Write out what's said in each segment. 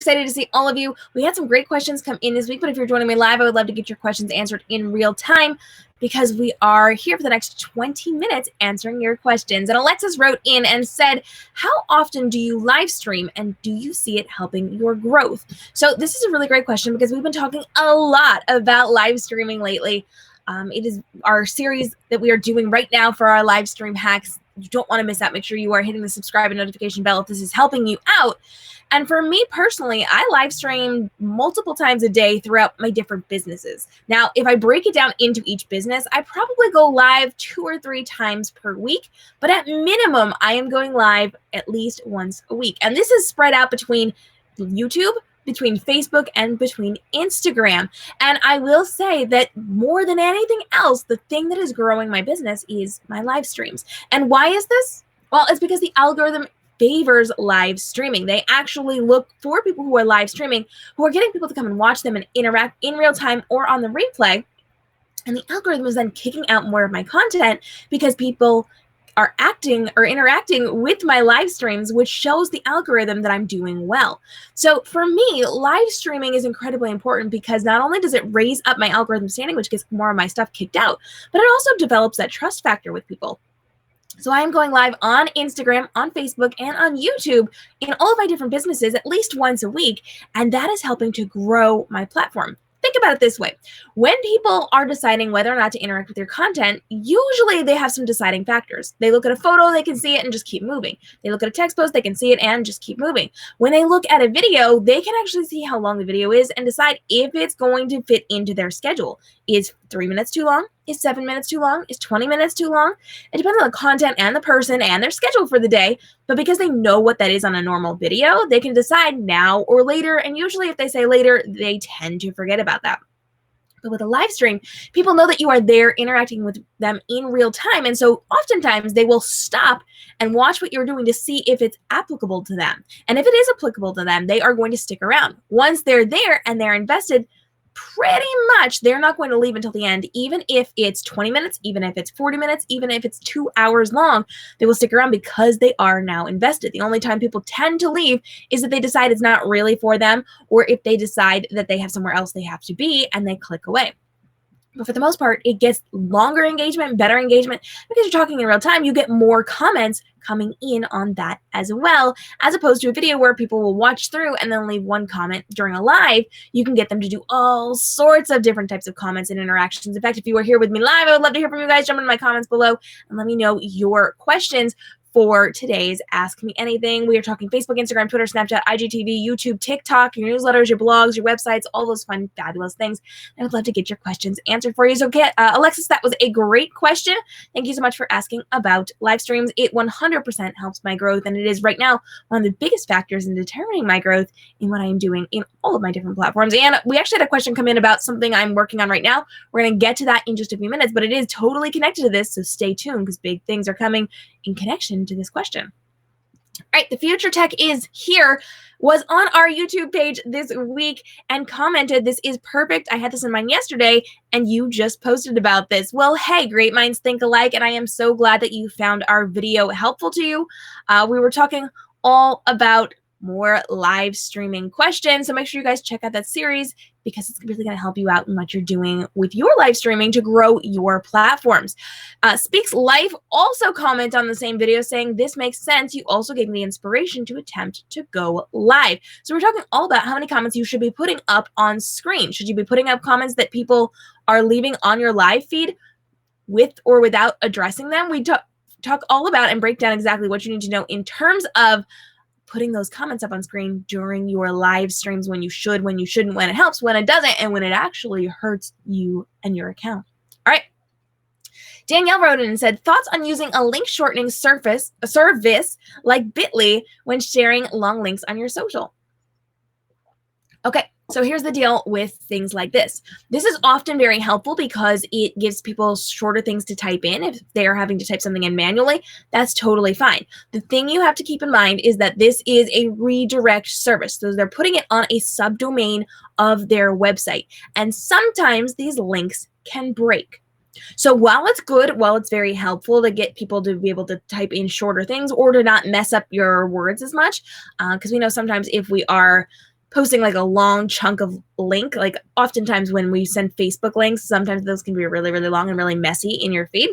excited to see all of you. We had some great questions come in this week, but if you're joining me live, I would love to get your questions answered in real time because we are here for the next 20 minutes answering your questions. And Alexis wrote in and said, how often do you live stream and do you see it helping your growth? So this is a really great question because we've been talking a lot about live streaming lately. It is our series that we are doing right now for our live stream hacks. You don't want to miss out. Make sure you are hitting the subscribe and notification bell if this is helping you out. And for me personally, I live stream multiple times a day throughout my different businesses. Now, if I break it down into each business, I probably go live 2 or 3 times per week, but at minimum, I am going live at least once a week. And this is spread out between YouTube, between Facebook, and between Instagram. And I will say that more than anything else, the thing that is growing my business is my live streams. And why is this? Well, it's because the algorithm favors live streaming. They actually look for people who are live streaming, who are getting people to come and watch them and interact in real time or on the replay. And the algorithm is then kicking out more of my content because people are acting or interacting with my live streams, which shows the algorithm that I'm doing well. So for me, live streaming is incredibly important because not only does it raise up my algorithm standing, which gets more of my stuff kicked out, but it also develops that trust factor with people. So I am going live on Instagram, on Facebook, and on YouTube in all of my different businesses at least once a week, and that is helping to grow my platform. Think about it this way. When people are deciding whether or not to interact with your content, usually they have some deciding factors. They look at a photo, they can see it and just keep moving. They look at a text post, they can see it and just keep moving. When they look at a video, they can actually see how long the video is and decide if it's going to fit into their schedule. Is 3 minutes too long? Is 7 minutes too long? Is 20 minutes too long? It depends on the content and the person and their schedule for the day. But because they know what that is on a normal video, they can decide now or later. And usually if they say later, they tend to forget about that. But with a live stream, people know that you are there interacting with them in real time. And so oftentimes they will stop and watch what you're doing to see if it's applicable to them. And if it is applicable to them, they are going to stick around. Once they're there and they're invested, pretty much they're not going to leave until the end, even if it's 20 minutes, even if it's 40 minutes, even if it's 2 hours long, they will stick around because they are now invested. The only time people tend to leave is if they decide it's not really for them, or if they decide that they have somewhere else they have to be and they click away. But for the most part, it gets longer engagement, better engagement, because you're talking in real time. You get more comments coming in on that as well, as opposed to a video where people will watch through and then leave one comment during a live. You can get them to do all sorts of different types of comments and interactions. In fact, if you were here with me live, I would love to hear from you guys. Jump in my comments below and let me know your questions for today's Ask Me Anything. We are talking Facebook, Instagram, Twitter, Snapchat, IGTV, YouTube, TikTok, your newsletters, your blogs, your websites, all those fun, fabulous things. I would love to get your questions answered for you. So, Alexis, that was a great question. Thank you so much for asking about live streams. It 100% helps my growth, and it is right now one of the biggest factors in determining my growth in what I am doing in all of my different platforms. And we actually had a question come in about something I'm working on right now. We're going to get to that in just a few minutes, but it is totally connected to this, so stay tuned because big things are coming in connection to this question. All right, the future tech is here, was on our YouTube page this week and commented, this is perfect. I had this in mind yesterday and you just posted about this. Well, hey, great minds think alike, and I am so glad that you found our video helpful to you. We were talking all about more live streaming questions, so make sure you guys check out that series because it's really going to help you out in what you're doing with your live streaming to grow your platforms. Speaks Life also comment on the same video saying, this makes sense. You also gave me the inspiration to attempt to go live. So we're talking all about how many comments you should be putting up on screen. Should you be putting up comments that people are leaving on your live feed with or without addressing them? We talk all about and break down exactly what you need to know in terms of putting those comments up on screen during your live streams, when you should, when you shouldn't, when it helps, when it doesn't, and when it actually hurts you and your account. All right. Danielle wrote in and said, thoughts on using a link shortening service like Bitly when sharing long links on your social? Okay. So here's the deal with things like this. This is often very helpful because it gives people shorter things to type in. If they are having to type something in manually, that's totally fine. The thing you have to keep in mind is that this is a redirect service. So they're putting it on a subdomain of their website. And sometimes these links can break. So while it's good, while it's very helpful to get people to be able to type in shorter things or to not mess up your words as much, because we know sometimes if we are posting like a long chunk of link. Like oftentimes when we send Facebook links, sometimes those can be really, really long and really messy in your feed.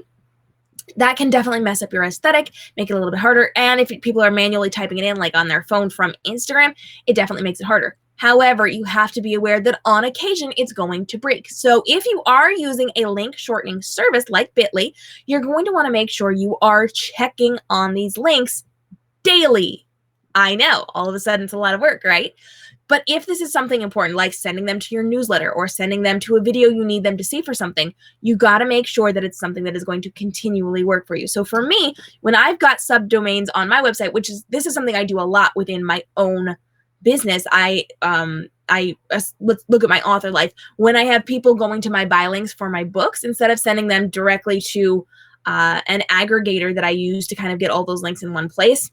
That can definitely mess up your aesthetic, make it a little bit harder. And if people are manually typing it in, like on their phone from Instagram, it definitely makes it harder. However, you have to be aware that on occasion it's going to break. So if you are using a link shortening service like Bitly, you're going to want to make sure you are checking on these links daily. I know, all of a sudden it's a lot of work, right? But if this is something important, like sending them to your newsletter or sending them to a video you need them to see for something, you got to make sure that it's something that is going to continually work for you. So for me, when I've got subdomains on my website, this is something I do a lot within my own business. Let's look at my author life. When I have people going to my buy links for my books, instead of sending them directly to an aggregator that I use to kind of get all those links in one place,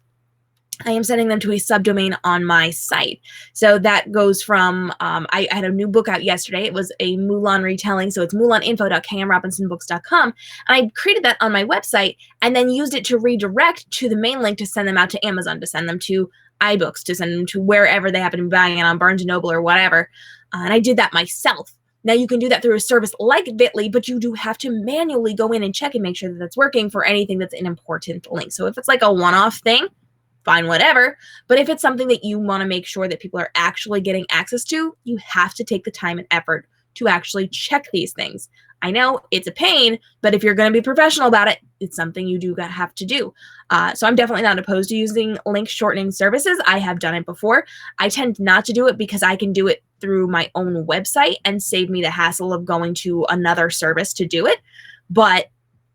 I am sending them to a subdomain on my site. So that goes from, I had a new book out yesterday. It was a Mulan retelling. So it's mulaninfo.kmrobinsonbooks.com. And I created that on my website and then used it to redirect to the main link to send them out to Amazon, to send them to iBooks, to send them to wherever they happen to be buying it, on Barnes & Noble or whatever. And I did that myself. Now you can do that through a service like Bitly, but you do have to manually go in and check and make sure that that's working for anything that's an important link. So if it's like a one-off thing, fine, whatever. But if it's something that you want to make sure that people are actually getting access to, you have to take the time and effort to actually check these things. I know it's a pain, but if you're going to be professional about it, it's something you do have to do. So I'm definitely not opposed to using link shortening services. I have done it before. I tend not to do it because I can do it through my own website and save me the hassle of going to another service to do it. But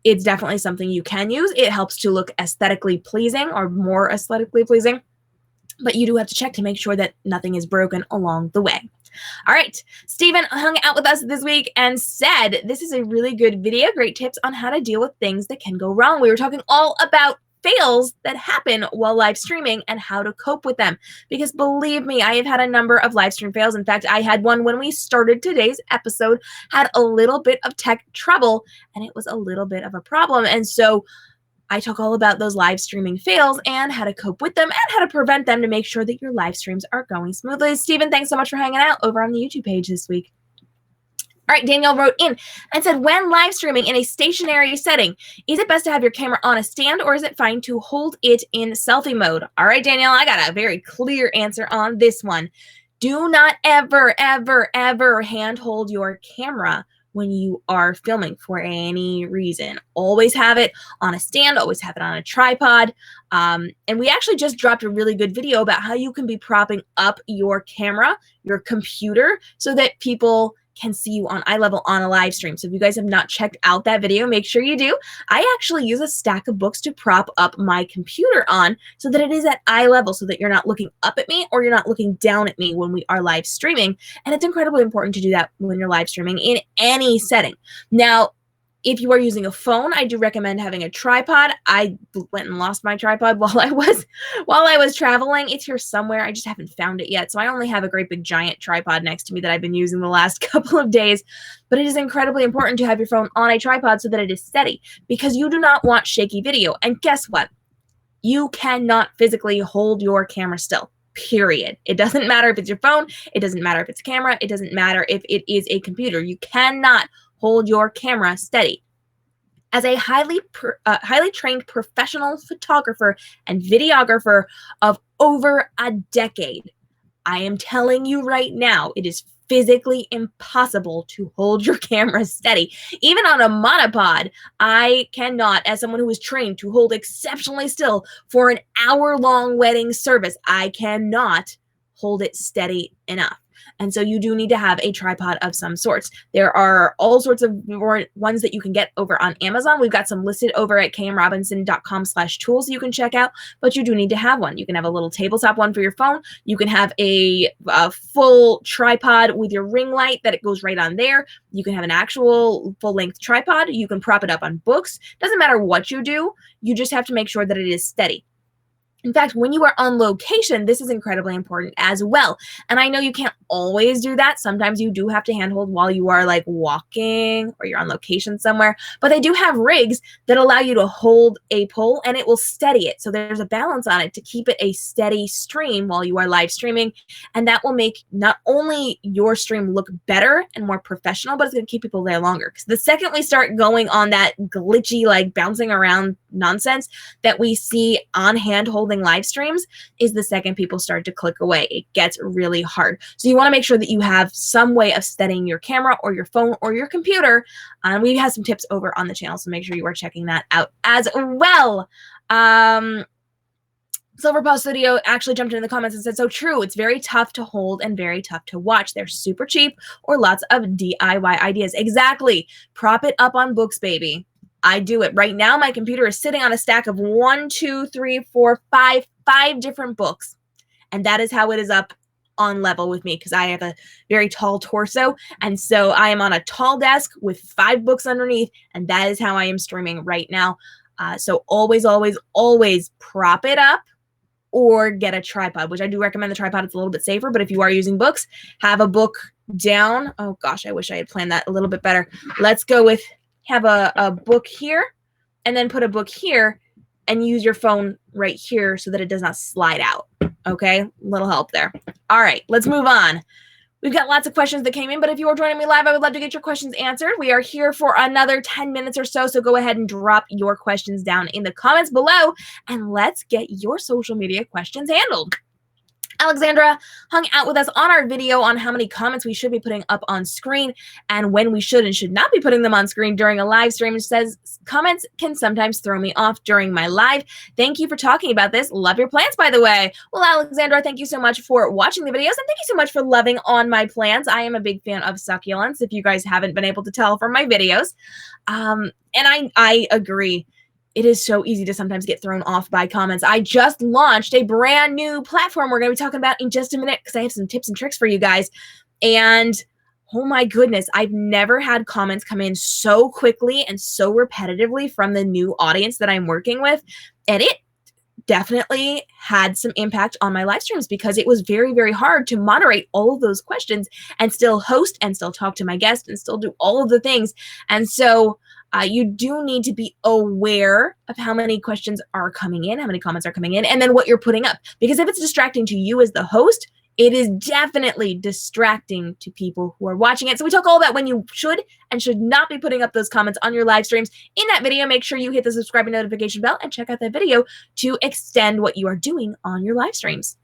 it's definitely something you can use. It helps to look aesthetically pleasing or more aesthetically pleasing, but you do have to check to make sure that nothing is broken along the way. All right, Stephen hung out with us this week and said, this is a really good video, great tips on how to deal with things that can go wrong. We were talking all about fails that happen while live streaming and how to cope with them. Because believe me, I have had a number of live stream fails. In fact, I had one when we started today's episode, had a little bit of tech trouble, and it was a little bit of a problem. And so I talk all about those live streaming fails and how to cope with them and how to prevent them to make sure that your live streams are going smoothly. Stephen, thanks so much for hanging out over on the YouTube page this week. All right, Danielle wrote in and said, when live streaming in a stationary setting, is it best to have your camera on a stand or is it fine to hold it in selfie mode? All right, Danielle, I got a very clear answer on this one. Do not ever, ever, ever handhold your camera when you are filming for any reason. Always have it on a stand, always have it on a tripod. And we actually just dropped a really good video about how you can be propping up your camera, your computer, so that people can see you on eye level on a live stream. So if you guys have not checked out that video, make sure you do. I actually use a stack of books to prop up my computer on so that it is at eye level, so that you're not looking up at me or you're not looking down at me when we are live streaming. And it's incredibly important to do that when you're live streaming in any setting. Now, if you are using a phone, I do recommend having a tripod. I went and lost my tripod while I was traveling. It's here somewhere. I just haven't found it yet. So I only have a great big giant tripod next to me that I've been using the last couple of days. But it is incredibly important to have your phone on a tripod so that it is steady, because you do not want shaky video. And guess what? You cannot physically hold your camera still. Period. It doesn't matter if it's your phone. It doesn't matter if it's a camera. It doesn't matter if it is a computer. You cannot hold your camera steady. As a highly trained professional photographer and videographer of over a decade, I am telling you right now, it is physically impossible to hold your camera steady. Even on a monopod, I cannot, as someone who is trained to hold exceptionally still for an hour-long wedding service, I cannot hold it steady enough. And so you do need to have a tripod of some sorts. There are all sorts of ones that you can get over on Amazon. We've got some listed over at kmrobinson.com/tools you can check out, but you do need to have one. You can have a little tabletop one for your phone. You can have a full tripod with your ring light that it goes right on there. You can have an actual full-length tripod. You can prop it up on books. Doesn't matter what you do. You just have to make sure that it is steady. In fact, when you are on location, this is incredibly important as well. And I know you can't always do that. Sometimes you do have to handhold while you are like walking or you're on location somewhere. But they do have rigs that allow you to hold a pole and it will steady it. So there's a balance on it to keep it a steady stream while you are live streaming. And that will make not only your stream look better and more professional, but it's going to keep people there longer. Because the second we start going on that glitchy, like bouncing around nonsense that we see on hand-holding live streams is the second people start to click away. It gets really hard. So you want to make sure that you have some way of steadying your camera or your phone or your computer. We have some tips over on the channel, so make sure you are checking that out as well. Silver Paw Studio actually jumped into the comments and said, so true, it's very tough to hold and very tough to watch. They're super cheap or lots of DIY ideas. Exactly. Prop it up on books, baby. I do it. Right now, my computer is sitting on a stack of 1, 2, 3, 4, 5 different books. And that is how it is up on level with me because I have a very tall torso. And so I am on a tall desk with 5 books underneath. And that is how I am streaming right now. So always, always, always prop it up or get a tripod, which I do recommend the tripod. It's a little bit safer. But if you are using books, have a book down. Oh, gosh, I wish I had planned that a little bit better. Let's go with have a book here and then put a book here and use your phone right here so that it does not slide out. Okay, little help there. All right, let's move on. We've got lots of questions that came in, but if you are joining me live, I would love to get your questions answered. We are here for another 10 minutes or so, so go ahead and drop your questions down in the comments below, and let's get your social media questions handled. Alexandra hung out with us on our video on how many comments we should be putting up on screen and when we should and should not be putting them on screen during a live stream. She says, comments can sometimes throw me off during my live. Thank you for talking about this. Love your plants, by the way. Well, Alexandra, thank you so much for watching the videos and thank you so much for loving on my plants. I am a big fan of succulents, if you guys haven't been able to tell from my videos. And I agree. It is so easy to sometimes get thrown off by comments. I just launched a brand new platform we're going to be talking about in just a minute because I have some tips and tricks for you guys. And oh my goodness, I've never had comments come in so quickly and so repetitively from the new audience that I'm working with. And it definitely had some impact on my live streams because it was very, very hard to moderate all of those questions and still host and still talk to my guests and still do all of the things. And so you do need to be aware of how many questions are coming in, how many comments are coming in, and then what you're putting up. Because if it's distracting to you as the host, it is definitely distracting to people who are watching it. So we talk all about when you should and should not be putting up those comments on your live streams. In that video, make sure you hit the subscribe and notification bell and check out that video to extend what you are doing on your live streams.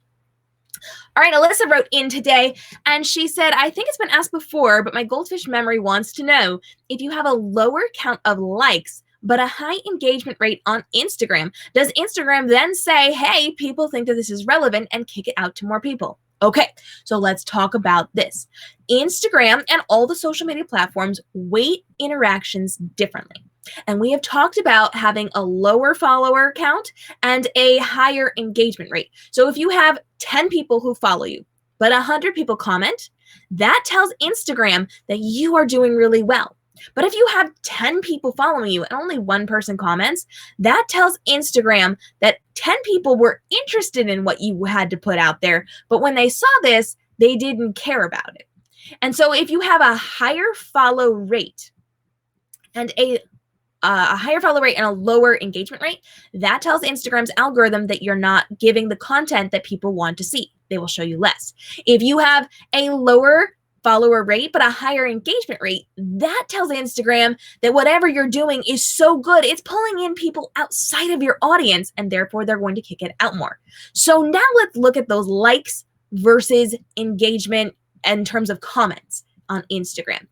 All right, Alyssa wrote in today, and she said, I think it's been asked before, but my goldfish memory wants to know if you have a lower count of likes but a high engagement rate on Instagram, does Instagram then say, hey, people think that this is relevant and kick it out to more people? Okay, so let's talk about this. Instagram and all the social media platforms weight interactions differently. And we have talked about having a lower follower count and a higher engagement rate. So if you have 10 people who follow you, but 100 people comment, that tells Instagram that you are doing really well. But if you have 10 people following you and only one person comments, that tells Instagram that 10 people were interested in what you had to put out there. But when they saw this, they didn't care about it. And so if you have a higher follow rate and a higher follow rate and a lower engagement rate, that tells Instagram's algorithm that you're not giving the content that people want to see. They will show you less. If you have a lower follower rate but a higher engagement rate, that tells Instagram that whatever you're doing is so good, it's pulling in people outside of your audience, and therefore they're going to kick it out more. So now let's look at those likes versus engagement in terms of comments on Instagram.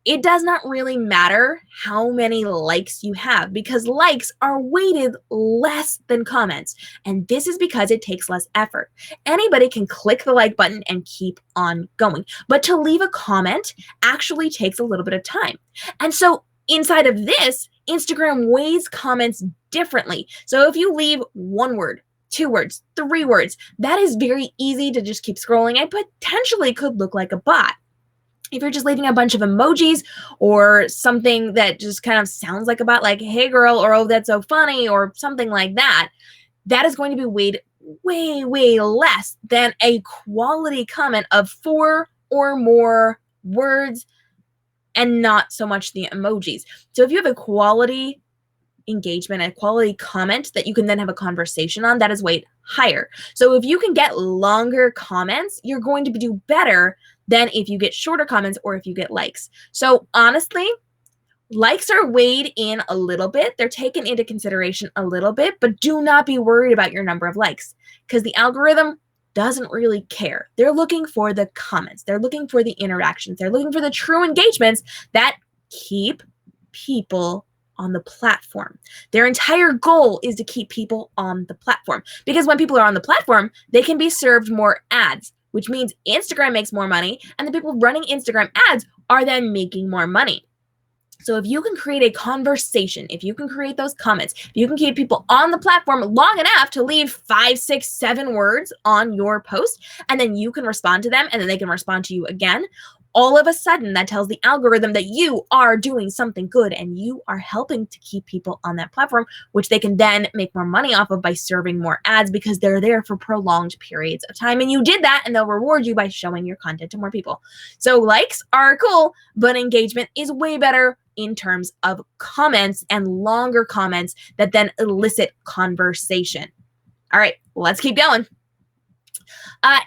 It does not really matter how many likes you have because likes are weighted less than comments. And this is because it takes less effort. Anybody can click the like button and keep on going. But to leave a comment actually takes a little bit of time. And so inside of this, Instagram weighs comments differently. So if you leave 1 word, 2 words, 3 words, that is very easy to just keep scrolling and potentially could look like a bot. If you're just leaving a bunch of emojis or something that just kind of sounds like a bot, like, hey girl, or oh, that's so funny, or something like that, that is going to be weighed way, way less than a quality comment of 4 or more words and not so much the emojis. So if you have a quality engagement, a quality comment that you can then have a conversation on, that is weighed higher. So if you can get longer comments, you're going to do better than if you get shorter comments or if you get likes. So honestly, likes are weighed in a little bit. They're taken into consideration a little bit, but do not be worried about your number of likes because the algorithm doesn't really care. They're looking for the comments. They're looking for the interactions. They're looking for the true engagements that keep people on the platform. Their entire goal is to keep people on the platform because when people are on the platform, they can be served more ads, which means Instagram makes more money and the people running Instagram ads are then making more money. So if you can create a conversation, if you can create those comments, if you can keep people on the platform long enough to leave 5, 6, 7 words on your post, and then you can respond to them and then they can respond to you again, all of a sudden that tells the algorithm that you are doing something good and you are helping to keep people on that platform, which they can then make more money off of by serving more ads because they're there for prolonged periods of time. And you did that and they'll reward you by showing your content to more people. So likes are cool, but engagement is way better in terms of comments and longer comments that then elicit conversation. All right, let's keep going.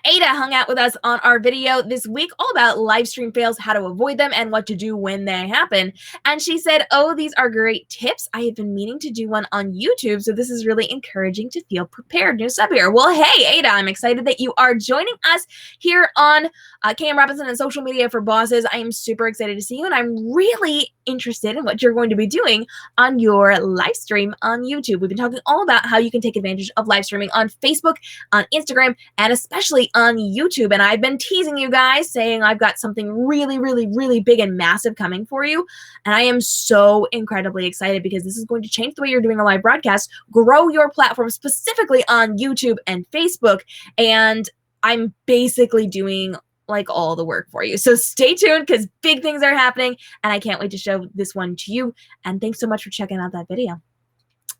Ada hung out with us on our video this week all about live stream fails, how to avoid them, and what to do when they happen. And she said, oh, these are great tips. I have been meaning to do one on YouTube, so this is really encouraging to feel prepared. New sub here. Well, hey, Ada, I'm excited that you are joining us here on KM Robinson and Social Media for Bosses. I am super excited to see you, and I'm really interested in what you're going to be doing on your live stream on YouTube. We've been talking all about how you can take advantage of live streaming on Facebook, on Instagram, and especially on YouTube. And I've been teasing you guys saying I've got something really, really, really big and massive coming for you. And I am so incredibly excited because this is going to change the way you're doing a live broadcast, grow your platform specifically on YouTube and Facebook. And I'm basically doing like all the work for you. So stay tuned because big things are happening and I can't wait to show this one to you. And thanks so much for checking out that video.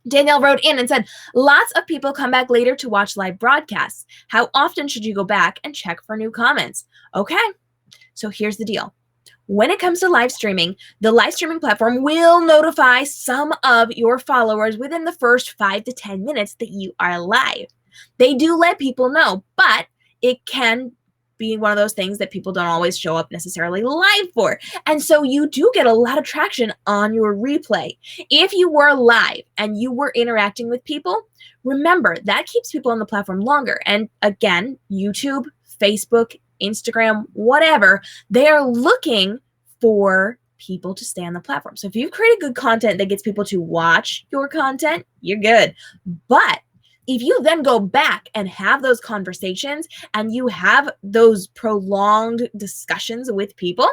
Danielle wrote in and said, lots of people come back later to watch live broadcasts. How often should you go back and check for new comments? Okay, so here's the deal. When it comes to live streaming, the live streaming platform will notify some of your followers within the first 5 to 10 minutes that you are live. They do let people know, but it can be one of those things that people don't always show up necessarily live for. And so you do get a lot of traction on your replay. If you were live and you were interacting with people, remember that keeps people on the platform longer. And again, YouTube, Facebook, Instagram, whatever, they are looking for people to stay on the platform. So if you've created good content that gets people to watch your content, you're good. But if you then go back and have those conversations and you have those prolonged discussions with people,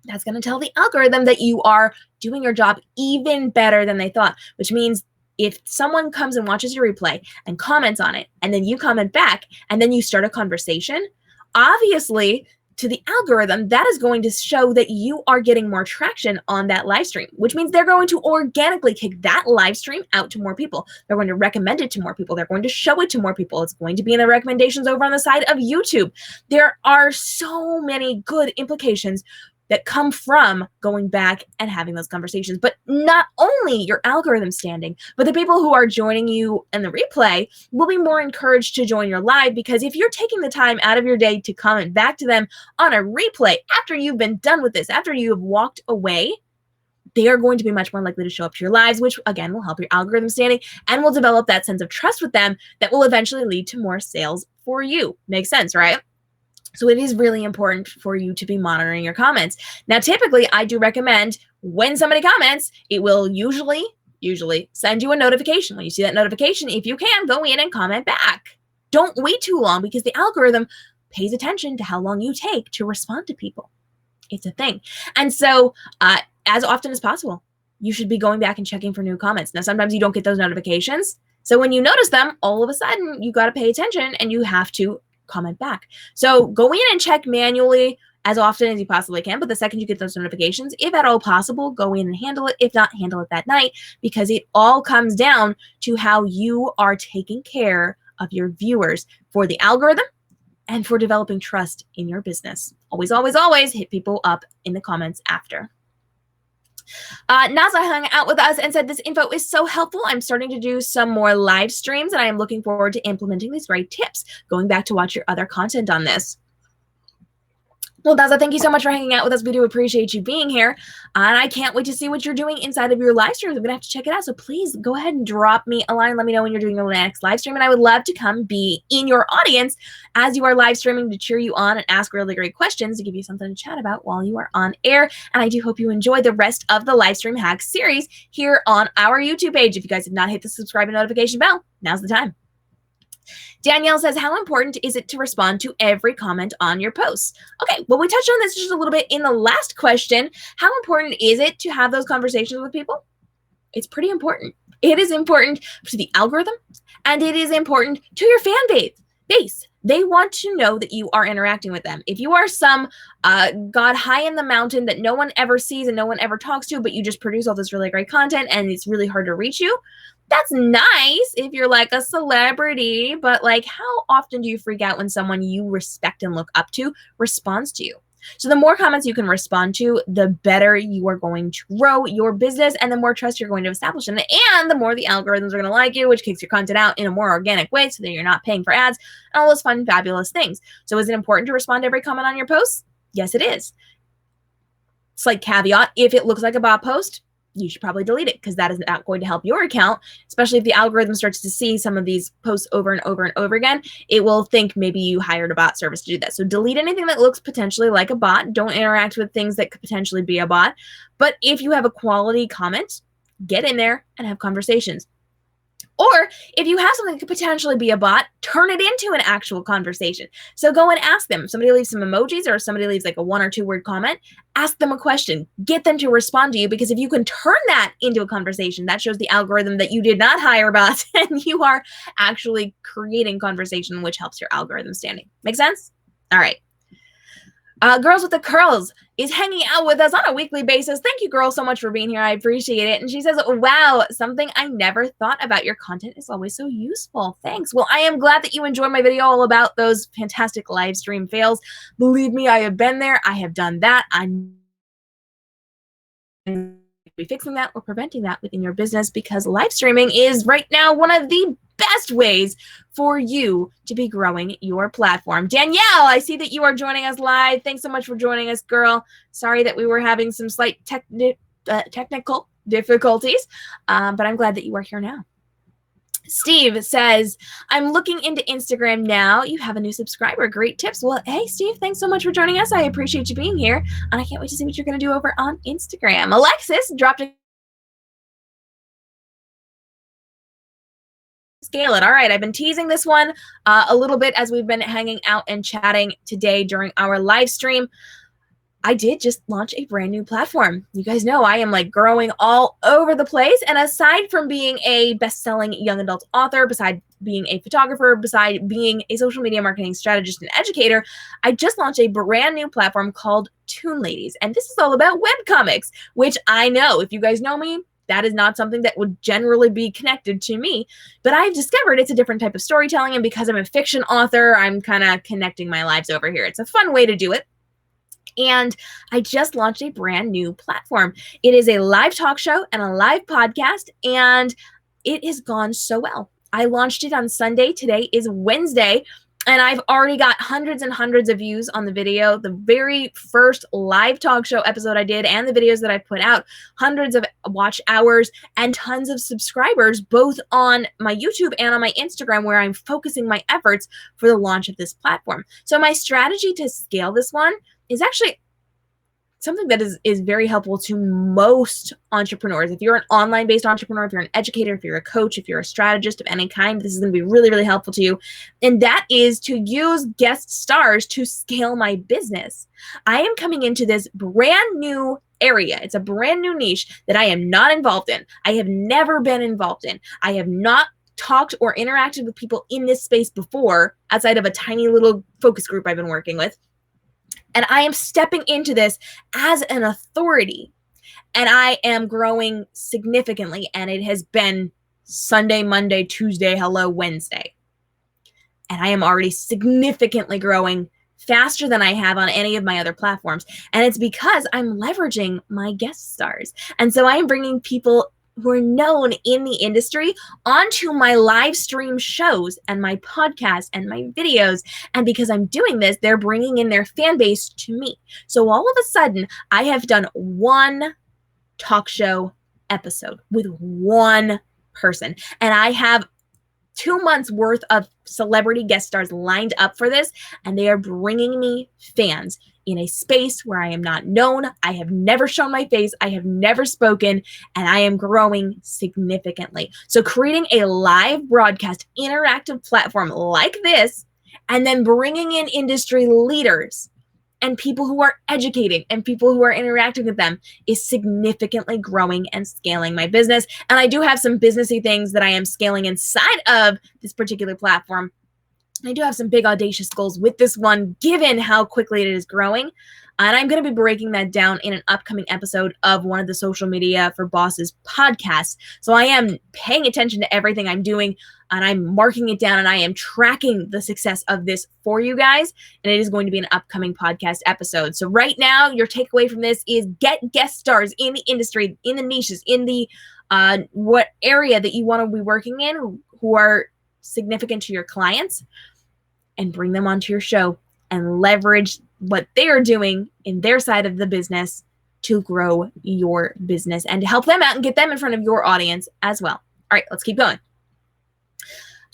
that's going to tell the algorithm that you are doing your job even better than they thought, which means if someone comes and watches your replay and comments on it, and then you comment back, and then you start a conversation, obviously, to the algorithm, that is going to show that you are getting more traction on that live stream, which means they're going to organically kick that live stream out to more people. They're going to recommend it to more people. They're going to show it to more people. It's going to be in the recommendations over on the side of YouTube. There are so many good implications that come from going back and having those conversations. But not only your algorithm standing, but the people who are joining you in the replay will be more encouraged to join your live, because if you're taking the time out of your day to comment back to them on a replay after you've been done with this, after you have walked away, they are going to be much more likely to show up to your lives, which again will help your algorithm standing and will develop that sense of trust with them that will eventually lead to more sales for you. Makes sense, right? So it is really important for you to be monitoring your comments. Now, typically, I do recommend when somebody comments, it will usually send you a notification. When you see that notification, if you can, go in and comment back. Don't wait too long, because the algorithm pays attention to how long you take to respond to people. It's a thing. And so as often as possible, you should be going back and checking for new comments. Now, sometimes you don't get those notifications. So when you notice them, all of a sudden, you got to pay attention and you have to comment back. So go in and check manually as often as you possibly can. But the second you get those notifications, if at all possible, go in and handle it. If not, handle it that night, because it all comes down to how you are taking care of your viewers for the algorithm and for developing trust in your business. Always, always, always hit people up in the comments after. Naza hung out with us and said, this info is so helpful. I'm starting to do some more live streams and I am looking forward to implementing these great tips. Going back to watch your other content on this. Well, Daza, thank you so much for hanging out with us. We do appreciate you being here. And I can't wait to see what you're doing inside of your live streams. I'm going to have to check it out. So please go ahead and drop me a line. Let me know when you're doing the next live stream. And I would love to come be in your audience as you are live streaming to cheer you on and ask really great questions to give you something to chat about while you are on air. And I do hope you enjoy the rest of the Livestream Hacks series here on our YouTube page. If you guys have not hit the subscribe and notification bell, now's the time. Danielle says, how important is it to respond to every comment on your posts? Okay, well, we touched on this just a little bit in the last question. How important is it to have those conversations with people? It's pretty important. It is important to the algorithm, and it is important to your fan base. They want to know that you are interacting with them. If you are some god high in the mountain that no one ever sees and no one ever talks to, but you just produce all this really great content and it's really hard to reach you, that's nice if you're like a celebrity, but like how often do you freak out when someone you respect and look up to responds to you? So the more comments you can respond to, the better you are going to grow your business and the more trust you're going to establish in it. And the more the algorithms are going to like you, which kicks your content out in a more organic way so that you're not paying for ads and all those fun, fabulous things. So is it important to respond to every comment on your posts? Yes, it is. Slight caveat, if it looks like a bot post, you should probably delete it because that is not going to help your account, especially if the algorithm starts to see some of these posts over and over and over again. It will think maybe you hired a bot service to do that. So delete anything that looks potentially like a bot. Don't interact with things that could potentially be a bot. But if you have a quality comment, get in there and have conversations. Or if you have something that could potentially be a bot, turn it into an actual conversation. So go and ask them. If somebody leaves some emojis or if somebody leaves like a 1 or 2 word comment, ask them a question. Get them to respond to you, because if you can turn that into a conversation, that shows the algorithm that you did not hire bots and you are actually creating conversation, which helps your algorithm standing. Make sense? All right. Girls with the Curls is hanging out with us on a weekly basis. Thank you, girl, so much for being here. I appreciate it. And she says, wow, something I never thought about. Your content is always so useful. Thanks. Well, I am glad that you enjoyed my video all about those fantastic live stream fails. Believe me, I have been there. I have done that. I'm be fixing that or preventing that within your business, because live streaming is right now one of the best ways for you to be growing your platform. Danielle, I see that you are joining us live. Thanks so much for joining us, girl. Sorry that we were having some slight technical difficulties, but I'm glad that you are here now. Steve says, I'm looking into Instagram now. You have a new subscriber. Great tips. Well, hey, Steve, thanks so much for joining us. I appreciate you being here, and I can't wait to see what you're going to do over on Instagram. Alexis dropped a scale it. All right, I've been teasing this one a little bit as we've been hanging out and chatting today during our live stream. I did just launch a brand new platform. You guys know I am like growing all over the place. And aside from being a best-selling young adult author, beside being a photographer, beside being a social media marketing strategist and educator, I just launched a brand new platform called Toon Ladies. And this is all about webcomics, which I know, if you guys know me, that is not something that would generally be connected to me, but I've discovered it's a different type of storytelling. And because I'm a fiction author, I'm kind of connecting my lives over here. It's a fun way to do it. And I just launched a brand new platform. It is a live talk show and a live podcast, and it has gone so well. I launched it on Sunday. Today is Wednesday, and I've already got hundreds and hundreds of views on the video. The very first live talk show episode I did and the videos that I put out, hundreds of watch hours and tons of subscribers, both on my YouTube and on my Instagram, where I'm focusing my efforts for the launch of this platform. So my strategy to scale this one is actually something that is very helpful to most entrepreneurs. If you're an online-based entrepreneur, if you're an educator, if you're a coach, if you're a strategist of any kind, this is going to be really, really helpful to you. And that is to use guest stars to scale my business. I am coming into this brand new area. It's a brand new niche that I am not involved in. I have never been involved in. I have not talked or interacted with people in this space before, outside of a tiny little focus group I've been working with. And I am stepping into this as an authority. And I am growing significantly. And it has been Sunday, Monday, Tuesday, hello, Wednesday. And I am already significantly growing faster than I have on any of my other platforms. And it's because I'm leveraging my guest stars. And so I am bringing people who are known in the industry onto my live stream shows and my podcast and my videos. And because I'm doing this, they're bringing in their fan base to me. So all of a sudden, I have done one talk show episode with one person. And I have 2 months worth of celebrity guest stars lined up for this, and they are bringing me fans in a space where I am not known. I have never shown my face. I have never spoken, and I am growing significantly. So creating a live broadcast interactive platform like this, and then bringing in industry leaders and people who are educating and people who are interacting with them is significantly growing and scaling my business. And I do have some businessy things that I am scaling inside of this particular platform. I do have some big audacious goals with this one, given how quickly it is growing. And I'm going to be breaking that down in an upcoming episode of one of the Social Media for Bosses podcasts. So I am paying attention to everything I'm doing, and I'm marking it down, and I am tracking the success of this for you guys. And it is going to be an upcoming podcast episode. So right now, your takeaway from this is get guest stars in the industry, in the niches, in the what area that you want to be working in, who are significant to your clients, and bring them onto your show and leverage what they are doing in their side of the business to grow your business and to help them out and get them in front of your audience as well. All right, let's keep going.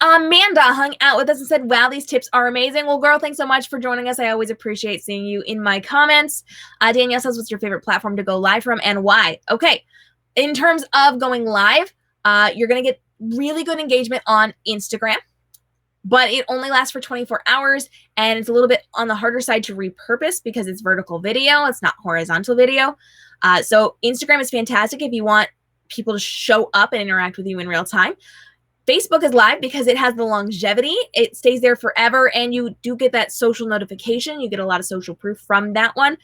Amanda hung out with us and said, wow, these tips are amazing. Well, girl, thanks so much for joining us. I always appreciate seeing you in my comments. Danielle says, what's your favorite platform to go live from and why? Okay, in terms of going live, you're going to get really good engagement on Instagram, but it only lasts for 24 hours, and it's a little bit on the harder side to repurpose because it's vertical video. It's not horizontal video. So Instagram is fantastic if you want people to show up and interact with you in real time. Facebook is live because it has the longevity. It stays there forever, and you do get that social notification. You get a lot of social proof from that one.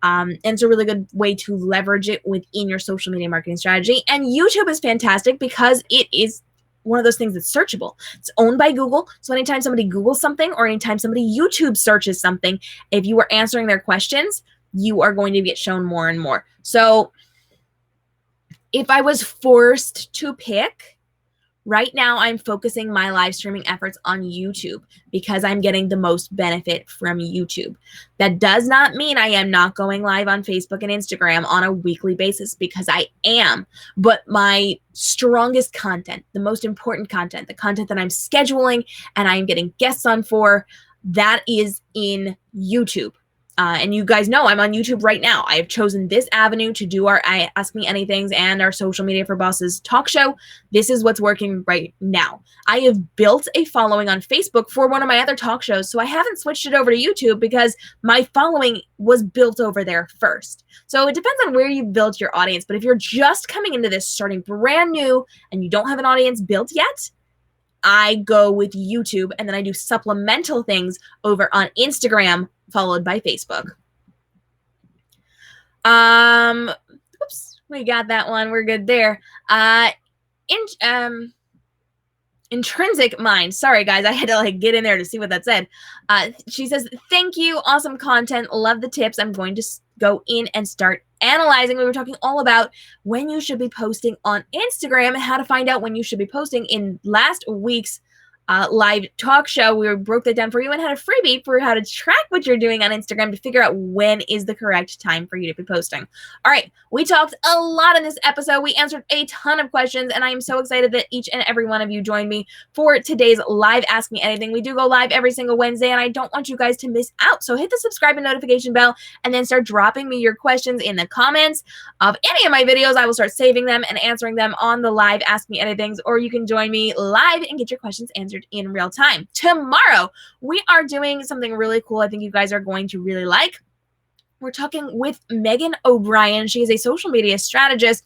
And it's a really good way to leverage it within your social media marketing strategy. And YouTube is fantastic because it is one of those things that's searchable. It's owned by Google. So anytime somebody Googles something or anytime somebody YouTube searches something, if you are answering their questions, you are going to get shown more and more. So if I was forced to pick, right now I'm focusing my live streaming efforts on YouTube because I'm getting the most benefit from YouTube. That does not mean I am not going live on Facebook and Instagram on a weekly basis, because I am. But my strongest content, the most important content, the content that I'm scheduling and I'm getting guests on for, that is in YouTube. And you guys know I'm on YouTube right now. I have chosen this avenue to do our Ask Me Anythings and our Social Media for Bosses talk show. This is what's working right now. I have built a following on Facebook for one of my other talk shows, so I haven't switched it over to YouTube because my following was built over there first. So it depends on where you build your audience. But if you're just coming into this, starting brand new, and you don't have an audience built yet, I go with YouTube, and then I do supplemental things over on Instagram, followed by Facebook. Oops, we got that one. We're good there. Intrinsic Mind. Sorry, guys. I had to get in there to see what that said. She says, thank you. Awesome content. Love the tips. I'm going to go in and start analyzing. We were talking all about when you should be posting on Instagram and how to find out when you should be posting. In last week's live talk show, we broke that down for you and had a freebie for how to track what you're doing on Instagram to figure out when is the correct time for you to be posting. All right, we talked a lot in this episode. We answered a ton of questions, and I am so excited that each and every one of you joined me for today's live Ask Me Anything. We do go live every single Wednesday, and I don't want you guys to miss out. So hit the subscribe and notification bell, and then start dropping me your questions in the comments of any of my videos. I will start saving them and answering them on the live Ask Me Anythings, or you can join me live and get your questions answered in real time. Tomorrow, we are doing something really cool I think you guys are going to really like. We're talking with Megan O'Brien. She is a social media strategist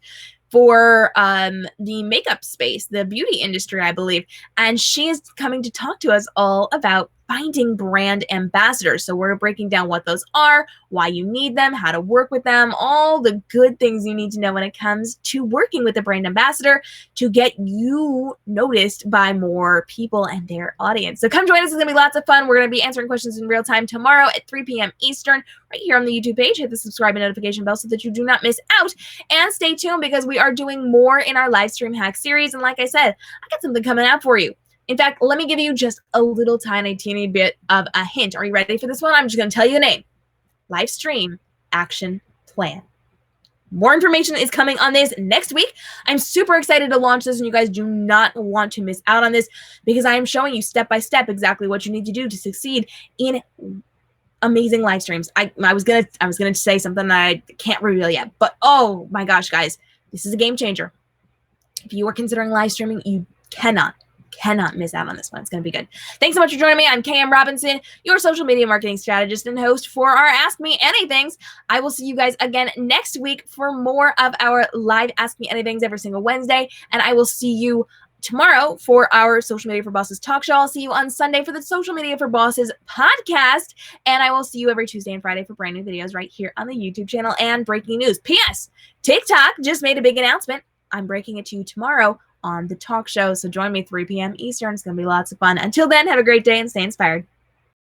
for the makeup space, the beauty industry, I believe. And she is coming to talk to us all about finding brand ambassadors. So we're breaking down what those are, why you need them, how to work with them, all the good things you need to know when it comes to working with a brand ambassador to get you noticed by more people and their audience. So come join us. It's going to be lots of fun. We're going to be answering questions in real time tomorrow at 3 p.m. Eastern right here on the YouTube page. Hit the subscribe and notification bell so that you do not miss out. And stay tuned because we are doing more in our live stream hack series. And like I said, I got something coming out for you. In fact, let me give you just a little tiny, teeny bit of a hint. Are you ready for this one? I'm just going to tell you the name. Livestream Action Plan. More information is coming on this next week. I'm super excited to launch this, and you guys do not want to miss out on this because I am showing you step by step exactly what you need to do to succeed in amazing live streams. I was gonna say something that I can't reveal yet, but oh my gosh, guys, this is a game changer. If you are considering live streaming, you cannot miss out on this one. It's going to be good. Thanks so much for joining me. I'm KM Robinson, your social media marketing strategist and host for our Ask Me Anythings. I will see you guys again next week for more of our live Ask Me Anythings every single Wednesday. And I will see you tomorrow for our Social Media for Bosses talk show. I'll see you on Sunday for the Social Media for Bosses podcast. And I will see you every Tuesday and Friday for brand new videos right here on the YouTube channel and breaking news. P.S. TikTok just made a big announcement. I'm breaking it to you tomorrow on the talk show. So join me 3 p.m. Eastern. It's going to be lots of fun. Until then, have a great day and stay inspired.